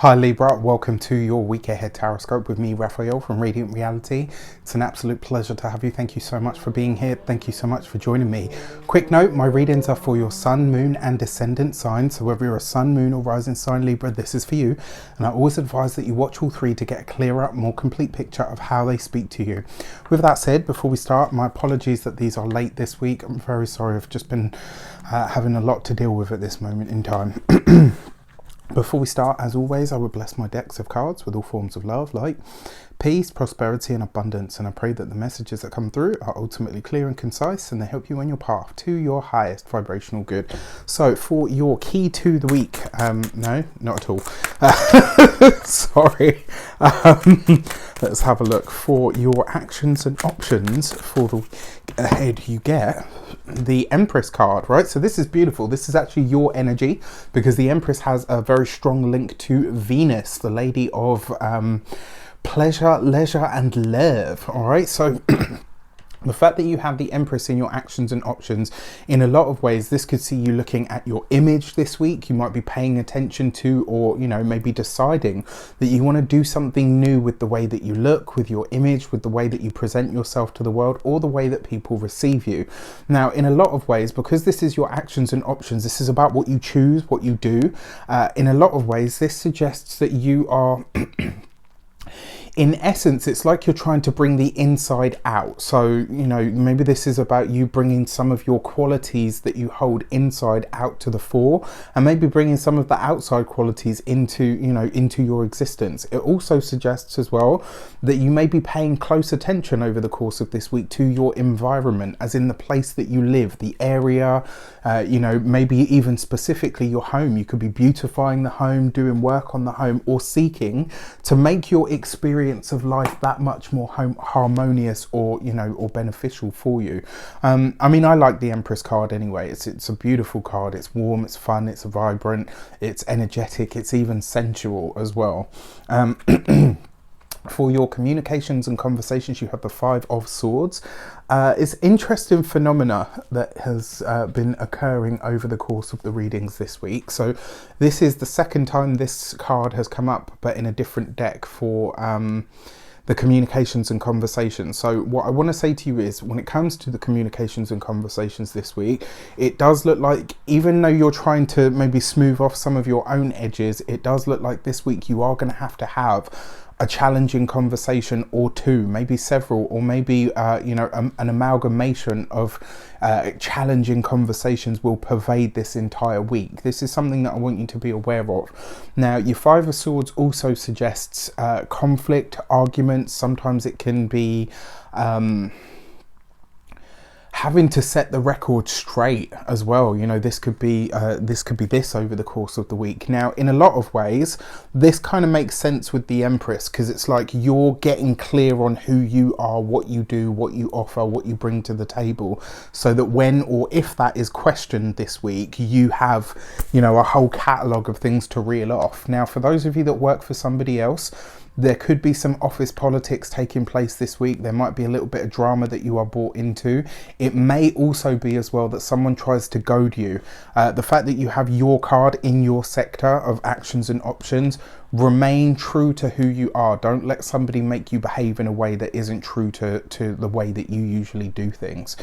Hi Libra, welcome to your week ahead Taroscope with me, Raphael from Reydiant Reality. It's an absolute pleasure to have you. Thank you so much for being here. Thank you so much for joining me. Quick note, my readings are for your sun, moon and descendant signs. So whether you're a sun, moon or rising sign Libra, this is for you. And I always advise that you watch all three to get a clearer, more complete picture of how they speak to you. With that said, before we start, my apologies that these are late this week. I'm very sorry. I've just been having a lot to deal with at this moment in time. Before we start, as always, I would bless my decks of cards with all forms of love, light, peace, prosperity and abundance. And I pray that the messages that come through are ultimately clear and concise and they help you on your path to your highest vibrational good. So for your key to the week, no, not at all. Sorry. Let's have a look. For your actions and options for the week ahead, you get the Empress card, right? So this is beautiful. This is actually your energy because the Empress has a very strong link to Venus, the lady of pleasure, leisure and love. All right, so the fact that you have the Empress in your actions and options, in a lot of ways, this could see you looking at your image this week. You might be paying attention to, or, you know, maybe deciding that you want to do something new with the way that you look, with your image, with the way that you present yourself to the world, or the way that people receive you. Now, in a lot of ways, because this is your actions and options, this is about what you choose, what you do. In a lot of ways, this suggests that you are in essence, it's like you're trying to bring the inside out. So, you know, maybe this is about you bringing some of your qualities that you hold inside out to the fore, and maybe bringing some of the outside qualities into, you know, into your existence. It also suggests as well that you may be paying close attention over the course of this week to your environment, as in the place that you live, the area, you know, maybe even specifically your home. You could be beautifying the home, doing work on the home, or seeking to make your experience of life that much more harmonious, or, you know, or beneficial for you. I mean, I like the Empress card anyway. It's a beautiful card. It's warm, it's fun, it's vibrant, it's energetic, it's even sensual as well. For your communications and conversations, you have the Five of Swords. It's interesting phenomena that has been occurring over the course of the readings this week. So this is the second time this card has come up, but in a different deck for the communications and conversations. So what I want to say to you is, when it comes to the communications and conversations this week, it does look like, even though you're trying to maybe smooth off some of your own edges, it does look like this week you are going to have a challenging conversation or two, maybe several, or maybe you know, an amalgamation of challenging conversations will pervade this entire week. This is something that I want you to be aware of. Now, your Five of Swords also suggests conflict, arguments. Sometimes it can be having to set the record straight as well. You know, this could be this over the course of the week. Now, in a lot of ways, this kind of makes sense with the Empress, because it's like you're getting clear on who you are, what you do, what you offer, what you bring to the table, so that when or if that is questioned this week, you have, you know, a whole catalogue of things to reel off. Now, for those of you that work for somebody else, there could be some office politics taking place this week. There might be a little bit of drama that you are brought into. It may also be as well that someone tries to goad you. The fact that you have your card in your sector of actions and options, remain true to who you are. Don't let somebody make you behave in a way that isn't true to the way that you usually do things.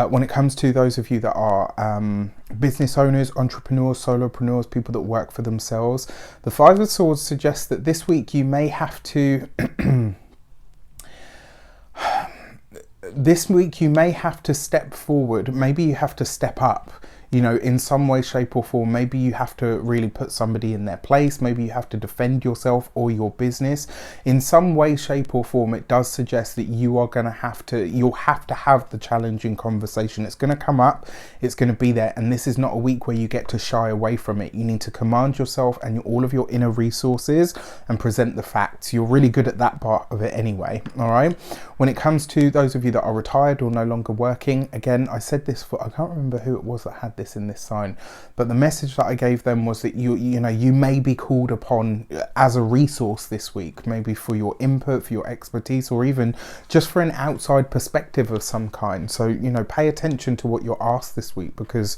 When it comes to those of you that are business owners, entrepreneurs, solopreneurs, people that work for themselves, the Five of Swords suggests that this week you may have to this week you may have to step forward. Maybe you have to step up, you know, in some way, shape or form. Maybe you have to really put somebody in their place. Maybe you have to defend yourself or your business. In some way, shape or form, it does suggest that you are going to you'll have to have the challenging conversation. It's going to come up, it's going to be there. And this is not a week where you get to shy away from it. You need to command yourself and all of your inner resources and present the facts. You're really good at that part of it anyway. All right. When it comes to those of you that are retired or no longer working, again, I said this for, I can't remember who it was that had this in this sign, but the message that I gave them was that you know, you may be called upon as a resource this week, maybe for your input, for your expertise, or even just for an outside perspective of some kind. So, you know, pay attention to what you're asked this week, because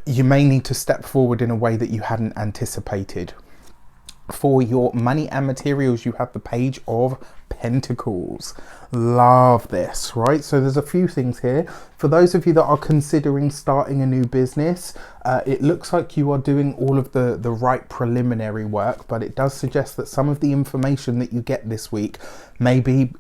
you may need to step forward in a way that you hadn't anticipated. For your money and materials, you have the Page of Pentacles. Love this, right? So there's a few things here. For those of you that are considering starting a new business, it looks like you are doing all of the right preliminary work, but it does suggest that some of the information that you get this week may be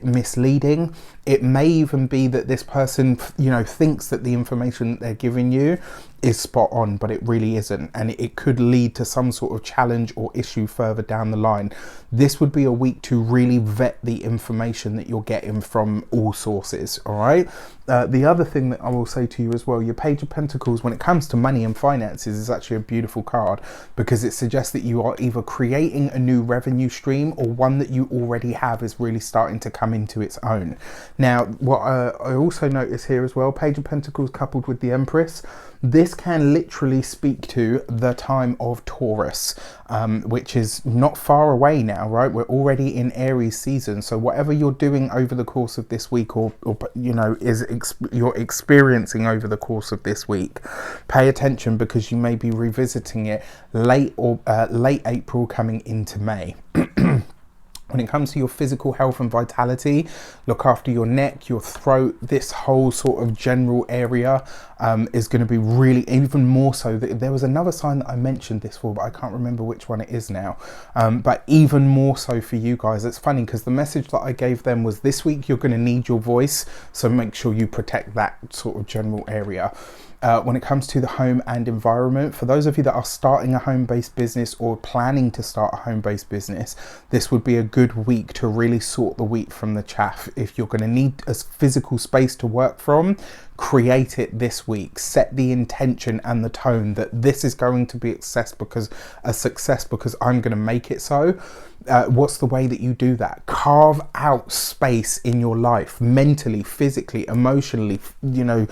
misleading. It may even be that this person, you know, thinks that the information that they're giving you is spot on, but it really isn't, and it could lead to some sort of challenge or issue further down the line. This would be a week to really vet the information that you're getting from all sources. All right. The other thing that I will say to you as well, your Page of Pentacles, when it comes to money and finances, is actually a beautiful card, because it suggests that you are either creating a new revenue stream, or one that you already have is really starting to come into its own. Now, what I also notice here as well, Page of Pentacles coupled with the Empress, this can literally speak to the time of Taurus, which is not far away now, right? We're already in Aries season. So whatever you're doing over the course of this week, or you know, you're experiencing over the course of this week, pay attention, because you may be revisiting it late April coming into May. When it comes to your physical health and vitality, look after your neck, your throat. This whole sort of general area is going to be really, even more so. There was another sign that I mentioned this for, but I can't remember which one it is now. But even more so for you guys. It's funny, because the message that I gave them was, this week you're going to need your voice, so make sure you protect that sort of general area. When it comes to the home and environment, for those of you that are starting a home-based business or planning to start a home-based business, this would be a good week to really sort the wheat from the chaff. If you're going to need a physical space to work from, create it this week. Set the intention and the tone that this is going to be a success because I'm going to make it so. What's the way that you do that? Carve out space in your life, mentally, physically, emotionally, you know,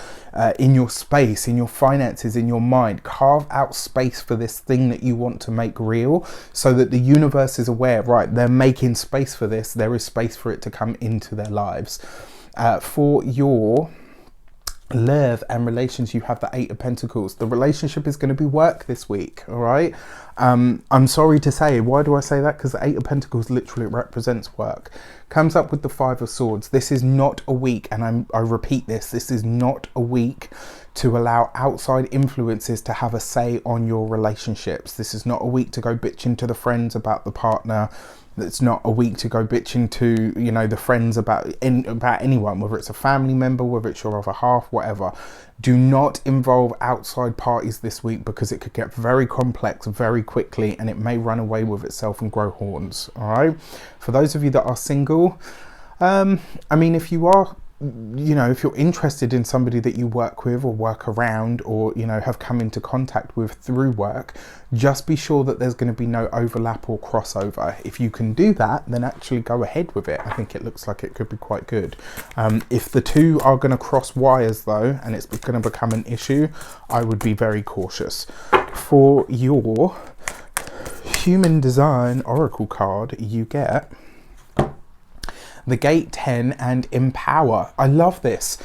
in your space, in your finances, in your mind. Carve out space for this thing that you want to make real, so that the universe is aware, right, they're making space for this. There is space for it to come into their lives. For your love and relations, you have the Eight of Pentacles. The relationship is going to be work this week. All right. I'm sorry to say, why do I say that? Because the Eight of Pentacles literally represents work. Comes up with the Five of Swords. This is not a week, and I repeat this, this is not a week to allow outside influences to have a say on your relationships. This is not a week to go bitching to the friends about the partner. It's not a week to go bitching to, you know, the friends about anyone, whether it's a family member, whether it's your other half, whatever. Do not involve outside parties this week, because it could get very complex very quickly, and it may run away with itself and grow horns. All right. For those of you that are single, I mean, if you are, you know, if you're interested in somebody that you work with or work around, or, you know, have come into contact with through work, just be sure that there's going to be no overlap or crossover. If you can do that, then actually go ahead with it. I think it looks like it could be quite good. If the two are going to cross wires though, and it's going to become an issue, I would be very cautious. For your Human Design Oracle card, you get the Gate 10 and Empower. I love this.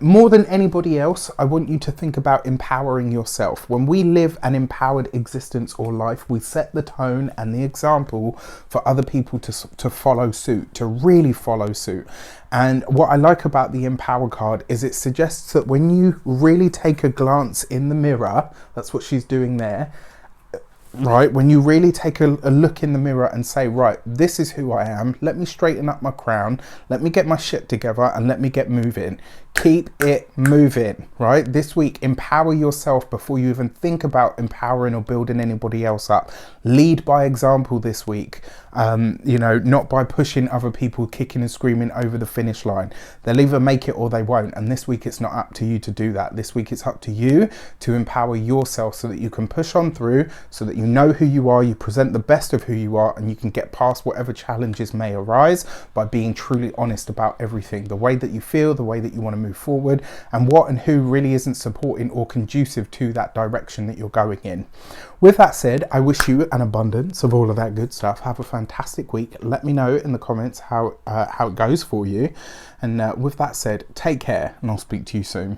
More than anybody else, I want you to think about empowering yourself. When we live an empowered existence or life, we set the tone and the example for other people to follow suit, to really follow suit. And what I like about the Empower card is it suggests that when you really take a glance in the mirror, that's what she's doing there, right? When you really take a look in the mirror and say, right, this is who I am. Let me straighten up my crown. Let me get my shit together and let me get moving. Keep it moving, right? This week, empower yourself before you even think about empowering or building anybody else up. Lead by example this week, you know, not by pushing other people kicking and screaming over the finish line. They'll either make it or they won't. And this week, it's not up to you to do that. This week, it's up to you to empower yourself so that you can push on through, so that you know who you are, you present the best of who you are, and you can get past whatever challenges may arise by being truly honest about everything, the way that you feel, the way that you want to move forward, and what and who really isn't supporting or conducive to that direction that you're going in. With that said, I wish you an abundance of all of that good stuff. Have a fantastic week. Let me know in the comments how it goes for you. And with that said, take care, and I'll speak to you soon.